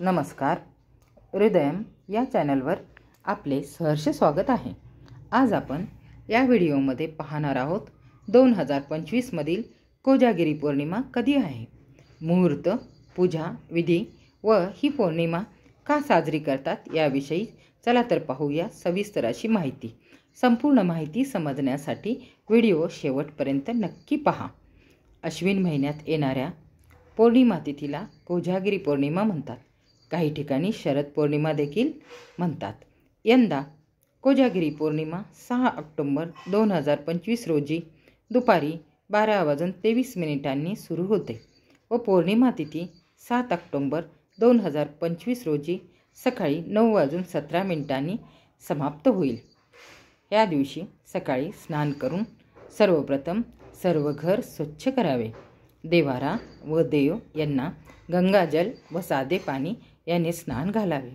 नमस्कार. हृदयम या चॅनलवर आपले सहर्ष स्वागत आहे. आज आपण या व्हिडिओमध्ये पाहणार आहोत 2025 मधील कोजागिरी पौर्णिमा कधी आहे, मुहूर्त, पूजा विधी व ही पौर्णिमा का साजरी करतात याविषयी चला तर पाहूया सविस्तर अशी माहिती. संपूर्ण माहिती समजण्यासाठी व्हिडिओ शेवटपर्यंत नक्की पहा. अश्विन महिन्यात येणाऱ्या पौर्णिमा तिथीला कोजागिरी पौर्णिमा म्हणतात. काही ठिकाणी शरद पौर्णिमा देखील म्हणतात. यंदा कोजागिरी पौर्णिमा 6 ऑक्टोबर 2025 रोजी दुपारी 12:23 सुरू होते व पौर्णिमा तिथी 7 ऑक्टोबर 2025 रोजी सकाळी 9:17 समाप्त होईल. या दिवशी सकाळी स्नान करून सर्वप्रथम सर्व घर स्वच्छ करावे. देवारा व देव यांना गंगाजल व साधे पाणी याने स्नान घालावे.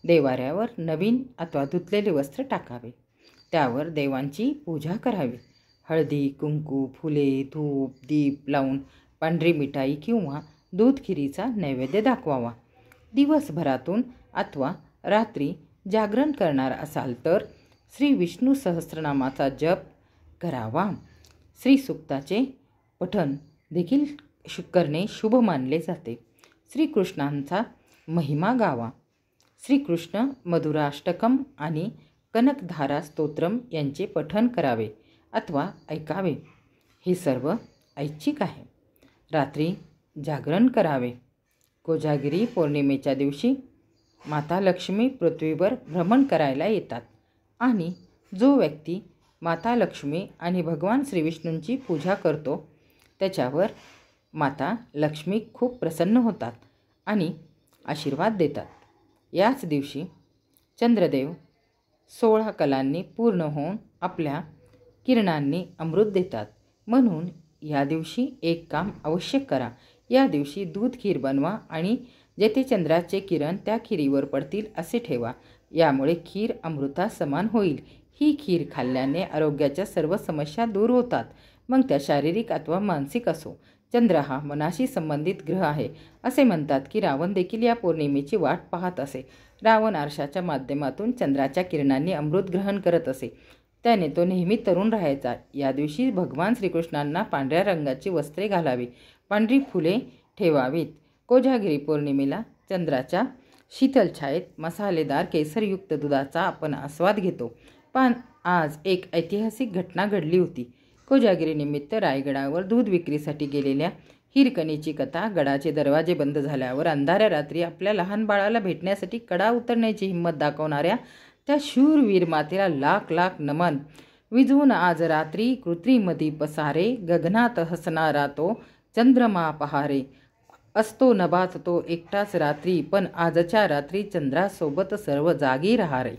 देवाऱ्यावर नवीन अथवा धुतलेले वस्त्र टाकावे. त्यावर देवांची पूजा करावी. हळदी, कुंकू, फुले, धूप, दीप लावून पांढरी मिठाई किंवा दूध खिरीचा नैवेद्य दाखवावा. दिवसभरातून अथवा रात्री जागरण करणार असाल तर श्री विष्णू सहस्रनामाचा जप करावा. श्री सूक्ताचे पठण देखील करणे शुभ मानले जाते. श्रीकृष्णांचा महिमा गावा. श्रीकृष्ण मधुराष्टकम आणि कनकधारा स्तोत्रम यांचे पठण करावे अथवा ऐकावे. हे सर्व ऐच्छिक आहे. रात्री जागरण करावे. कोजागिरी पौर्णिमेच्या दिवशी माता लक्ष्मी पृथ्वीवर भ्रमण करायला येतात आणि जो व्यक्ती माता लक्ष्मी आणि भगवान श्रीविष्णूंची पूजा करतो त्याच्यावर माता लक्ष्मी खूप प्रसन्न होतात आणि आशीर्वाद देतात. याच दिवशी चंद्रदेव 16 कलांनी पूर्ण होऊन आपल्या किरणांनी अमृत देतात. म्हणून या दिवशी एक काम अवश्य करा. या दिवशी दूध खीर बनवा आणि जेथे चंद्राचे किरण त्या खिरीवर पडतील असे ठेवा. यामुळे खीर अमृता समान होईल. ही खीर खाल्ल्याने आरोग्याच्या सर्व समस्या दूर होतात, मग त्या शारीरिक अथवा मानसिक असो. चंद्र हा मनाशी संबंधित ग्रह आहे. असे म्हणतात की रावण देखील या पौर्णिमेची वाट पाहत असे. रावण आरशाच्या माध्यमातून चंद्राच्या किरणांनी अमृत ग्रहण करत असे. त्याने तो नेहमी तरुण राहायचा. या दिवशी भगवान श्रीकृष्णांना पांढऱ्या रंगाची वस्त्रे घालावी, पांढरी फुले ठेवावीत. कोजागिरी पौर्णिमेला चंद्राच्या शीतल छायेत मसालेदार केसरयुक्त दुधाचा आपण आस्वाद घेतो. पण आज एक ऐतिहासिक घटना घडली होती. कोजागिरी निमित्त रायगडावर दूध विक्रीसाठी गेलेल्या हिरकणीची कथा. गडाचे दरवाजे बंद झाल्यावर अंधाऱ्या रात्री आपल्या लहान बाळाला भेटण्यासाठी कडा उतरण्याची हिंमत दाखवणाऱ्या त्या शूरवीर मातेला लाख लाख नमन. विझून आज रात्री कृत्रिमधी पसारे, गगनात हसणारा तो चंद्रमा पहारे. असतो नभात तो एकटाच रात्री, पण आजच्या रात्री चंद्रासोबत सर्व जागी राहारे.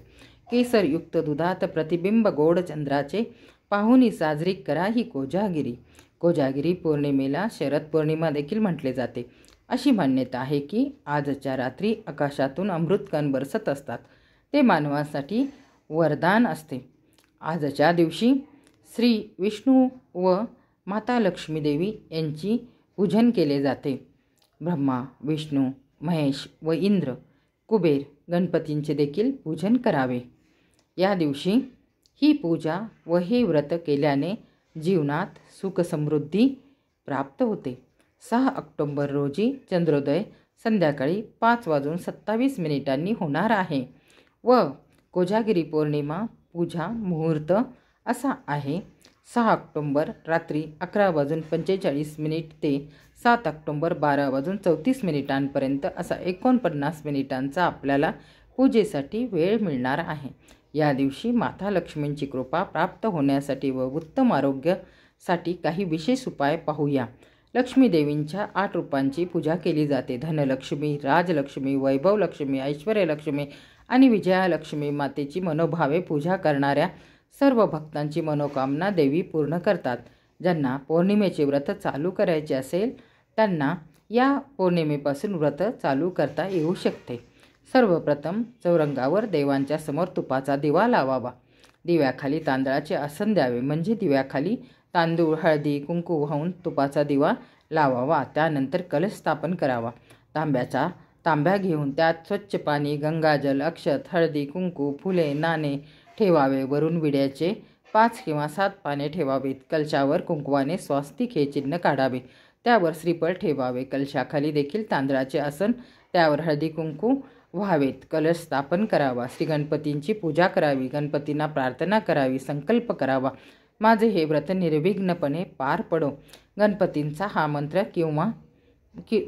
केसरयुक्त दुधात प्रतिबिंब गोड चंद्राचे, पाहुणी साजरी करा ही कोजागिरी. कोजागिरी पौर्णिमेला शरद पौर्णिमा देखील म्हटले जाते. अशी मान्यता आहे की आजच्या रात्री आकाशातून अमृतकण बरसत असतात. ते मानवासाठी वरदान असते. आजच्या दिवशी श्री विष्णू व माता लक्ष्मी देवी यांची पूजन केले जाते. ब्रह्मा, विष्णू, महेश व इंद्र, कुबेर, गणपतींचे देखील पूजन करावे. या दिवशी ही पूजा व हे व्रत केल्याने जीवनात सुखसमृद्धी प्राप्त होते. 6 ऑक्टोबर रोजी चंद्रोदय संध्याकाळी 5:27 होणार आहे व कोजागिरी पौर्णिमा पूजा मुहूर्त असा आहे. 6 ऑक्टोबर रात्री 11:45 ते 7 ऑक्टोबर 12:34 असा 49 मिनिटांचा आपल्याला पूजेसाठी वेळ मिळणार आहे. या दिवशी माता लक्ष्मींची कृपा प्राप्त होण्यासाठी व उत्तम आरोग्यासाठी काही विशेष उपाय पाहूया. लक्ष्मी देवींच्या 8 रूपांची पूजा केली जाते. धनलक्ष्मी, राजलक्ष्मी, वैभवलक्ष्मी, ऐश्वर्यलक्ष्मी आणि विजयालक्ष्मी. मातेची मनोभावे पूजा करणाऱ्या सर्व भक्तांची मनोकामना देवी पूर्ण करतात. ज्यांना पौर्णिमेचे व्रत चालू करायचे असेल त्यांना या पौर्णिमेपासून व्रत चालू करता येऊ शकते. सर्वप्रथम चौरंगावर देवांच्या समोर तुपाचा दिवा लावावा. दिव्याखाली तांदळाचे आसन द्यावे. म्हणजे दिव्याखाली तांदूळ, हळदी, कुंकू वाहून तुपाचा दिवा लावावा. त्यानंतर कलश स्थापन करावा. तांब्याचा तांब्या घेऊन त्यात स्वच्छ पाणी, गंगाजल, अक्षत, हळदी, कुंकू, फुले, नाणे ठेवावे. वरून विड्याचे 5 किंवा 7 पाने ठेवावीत. कलशावर कुंकवाने स्वास्तिक हे चिन्ह काढावे. त्यावर श्रीफळ ठेवावे. कलशाखाली देखील तांदळाचे आसन, त्यावर हळदी कुंकू व्हावेत. कलश स्थापन करावा. श्री गणपतींची पूजा करावी. गणपतींना प्रार्थना करावी. संकल्प करावा, माझे हे व्रत निर्विघ्नपणे पार पडो. गणपतींचा हा मंत्र किंवा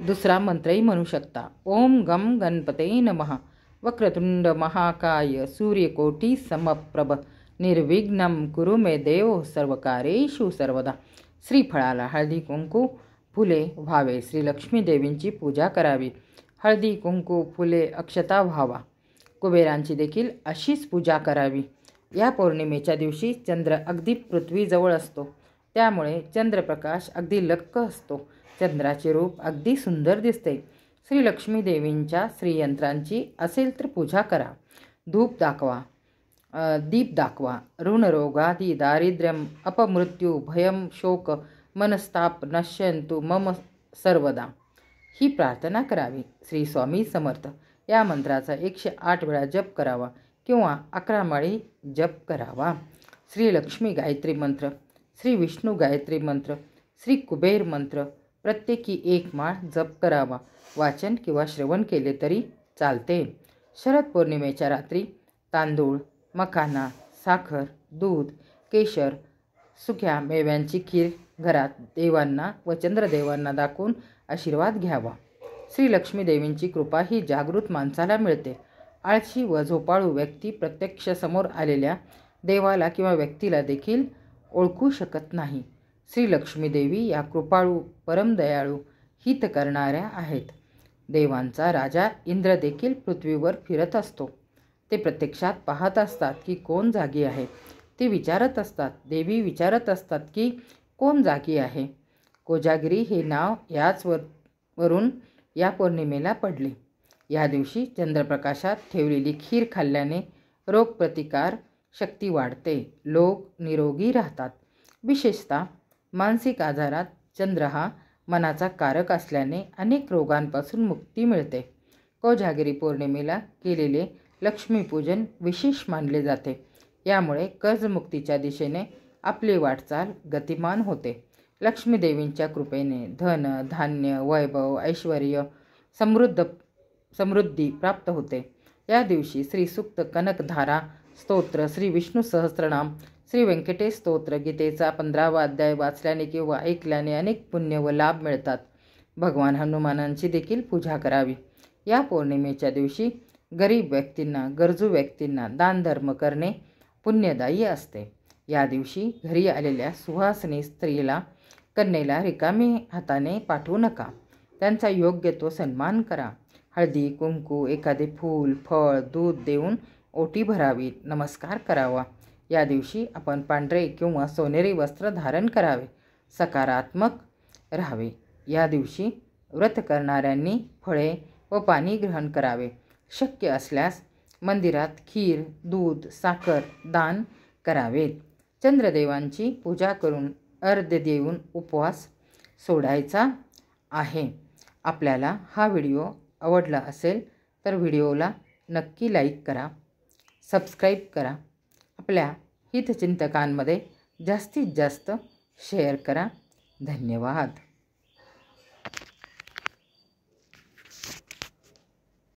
दुसरा मंत्रही म्हणू शकता. ओम गम गणपते नमः. वक्रतुंड महाकाय सूर्यकोटी समप्रभ निर्विघ्नं कुरु मे देव सर्वकारेषु सर्वदा. श्रीफळाला हळदी कुंकू फुले व्हावे. श्री लक्ष्मी देवींची पूजा करावी. हळदी कुंकू फुले अक्षता व्हावा. कुबेरांची देखील अशीच पूजा करावी. या पौर्णिमेच्या दिवशी चंद्र अगदी पृथ्वीजवळ असतो, त्यामुळे चंद्रप्रकाश अगदी लख्ख असतो. चंद्राचे रूप अगदी सुंदर दिसते. श्री लक्ष्मी देवींच्या श्रीयंत्रांची असेल तर पूजा करा. धूप दाखवा, दीप दाखवा. ऋणरोगादी दारिद्र्यम अपमृत्यू भयम शोक मनस्ताप नश्यंतु मम सर्वदा ही प्रार्थना करावी. श्री स्वामी समर्थ या मंत्राचा 108 वेळा जप करावा किंवा 11 माळी जप करावा. श्री लक्ष्मी गायत्री मंत्र, श्री विष्णू गायत्री मंत्र, श्री कुबेर मंत्र प्रत्येकी 1 माळ जप करावा. वाचन किंवा श्रवण केले तरी चालते. शरद पौर्णिमेच्या रात्री तांदूळ, मखाना, साखर, दूध, केशर, सुक्या मेव्यांची खीर घरात देवांना व चंद्रदेवांना दाखवून आशीर्वाद घ्यावा. श्री लक्ष्मी देवींची कृपा ही जागृत माणसाला मिळते. आळशी व झोपाळू व्यक्ती प्रत्यक्ष समोर आलेल्या देवाला किंवा व्यक्तीला देखील ओळखू शकत नाही. श्री लक्ष्मी देवी या कृपाळू, परमदयाळू, हित करणाऱ्या आहेत. देवांचा राजा इंद्र देखील पृथ्वीवर फिरत असतो. ते प्रत्यक्षात पाहत असतात की कोण जागी आहे. ते विचारत असतात, देवी विचारत असतात की कोण जागी आहे. कोजागिरी हे नाव याच वरून या पौर्णिमेला पडले. या दिवशी चंद्रप्रकाशात ठेवलेली खीर खाल्ल्याने रोगप्रतिकार शक्ती वाढते. लोक निरोगी राहतात. विशेषतः मानसिक आजारात चंद्र हा मनाचा कारक असल्याने अनेक रोगांपासून मुक्ती मिळते. कोजागिरी पौर्णिमेला केलेले लक्ष्मीपूजन विशेष मानले जाते. यामुळे कर्जमुक्तीच्या दिशेने आपली वाटचाल गतिमान होते. लक्ष्मी देवींच्या कृपेने धन, धान्य, वैभव, ऐश्वर्य, समृद्धी प्राप्त होते. या दिवशी श्री सूक्त, कनकधारा स्तोत्र, श्री विष्णू सहस्त्रनाम, श्री व्यंकटेश स्तोत्र, गीतेचा 15वा अध्याय वाचल्याने किंवा ऐकल्याने अनेक पुण्य व लाभ मिळतात. भगवान हनुमानांची देखील पूजा करावी. या पौर्णिमेच्या दिवशी गरीब व्यक्तींना, गरजू व्यक्तींना दानधर्म करणे पुण्यदायी असते. या दिवशी घरी आलेल्या सुहासिनी स्त्रीला, कन्येला रिकामी हाताने पाठवू नका. त्यांचा योग्य तो सन्मान करा. हळदी कुंकू, एखादे फूल, फळ, दूध देऊन ओटी भरावी, नमस्कार करावा. या दिवशी आपण पांढरे किंवा सोनेरी वस्त्र धारण करावे. सकारात्मक राहावे. या दिवशी व्रत करणाऱ्यांनी फळे व पाणी ग्रहण करावे. शक्य असल्यास मंदिरात खीर, दूध, साखर दान करावेत. चंद्रदेवांची पूजा करून अर्घ्य देऊन उपवास सोडायचा आहे. आपल्याला हा व्हिडिओ आवडला असेल तर व्हिडिओला नक्की लाईक करा, सबस्क्राईब करा. आपल्या हितचिंतकांमध्ये जास्तीत जास्त शेअर करा. धन्यवाद.